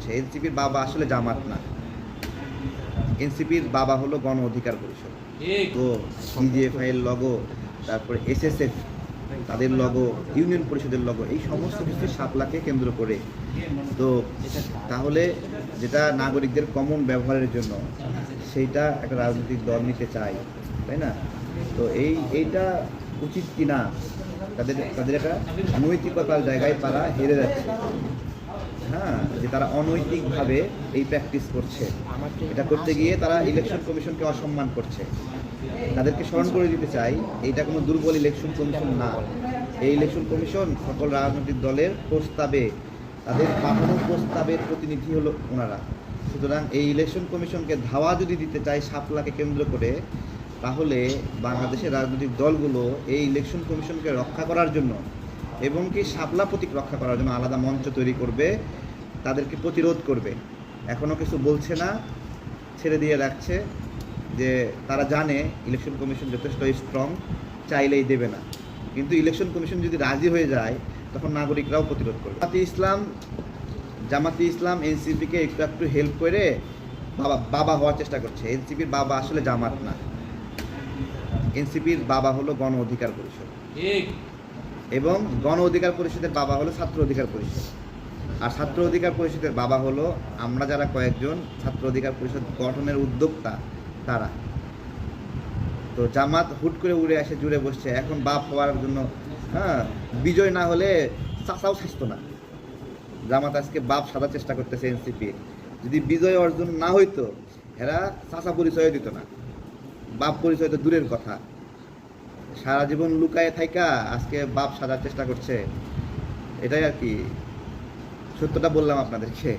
করছে। এনসিপির বাবা আসলে জামাত না, এনসিপির বাবা হলো গণ অধিকার পরিষদ। তো ডিজিএফআই এর লগো, তারপরে এসএসএফ তাদের লগো, ইউনিয়ন পরিষদের লগো, এই সমস্ত কিছু শাপলাকে কেন্দ্র করে। তো তাহলে যেটা নাগরিকদের কমন ব্যবহারের জন্য, সেইটা একটা রাজনৈতিক দল নিতে চায়, তাই না? তো এইটা উচিত কি না? তাদের একটা নৈতিকতার জায়গায় তারা হেরে যাচ্ছে। হ্যাঁ, যে তারা অনৈতিকভাবে এই প্র্যাকটিস করছে, এটা করতে গিয়ে তারা ইলেকশন কমিশনকে অসম্মান করছে। তাদেরকে স্মরণ করে দিতে চাই, এইটা কোনো দুর্বল ইলেকশন কমিশন না। এই ইলেকশন কমিশন সকল রাজনৈতিক দলের প্রস্তাবে, তাদের পাঠানো প্রস্তাবের প্রতিনিধি হলো ওনারা। সুতরাং এই ইলেকশন কমিশনকে ধাওয়া যদি দিতে চায় শাপলাকে কেন্দ্র করে, তাহলে বাংলাদেশের রাজনৈতিক দলগুলো এই ইলেকশন কমিশনকে রক্ষা করার জন্য এবং কি শাপলা প্রতীক রক্ষা করার জন্য আলাদা মঞ্চ তৈরি করবে, তাদেরকে প্রতিরোধ করবে। এখনও কিছু বলছে না, ছেড়ে দিয়ে রাখছে, যে তারা জানে ইলেকশন কমিশন যথেষ্ট স্ট্রং, চাইলেই দেবে না। কিন্তু ইলেকশন কমিশন যদি রাজি হয়ে যায়, তখন নাগরিকরাও প্রতিরোধ করবে। জামাতে ইসলাম এনসিপিকে একটু একটু হেল্প করে বাবা হওয়ার চেষ্টা করছে। এনসিপির বাবা আসলে জামাত না, এনসিপির বাবা হলো গণ অধিকার পরিষদ, এবং গণ অধিকার পরিষদের বাবা হলো ছাত্র অধিকার পরিষদ। আর ছাত্র অধিকার পরিষদের বাবা হলো আমরা যারা কয়েকজন ছাত্র অধিকার পরিষদ গঠনের উদ্যোক্তা, তারা। তো জামাত হুট করে উড়ে এসে জুড়ে বসছে এখন বাপ হওয়ার জন্য। হ্যাঁ, বিজয় না হলে চাচাও সাজতো না। জামাত আজকে বাপ সাজার চেষ্টা করতেছে এনসিপি। যদি বিজয় অর্জন না হইতো, এরা চাচা পরিচয় দিত না, বাপ পরিচয় তো দূরের কথা। সারা জীবন লুকায়ে থাইকা আজকে বাপ সাজার চেষ্টা করছে। এটাই আর কি, সত্যটা বললাম আপনাদেরকে।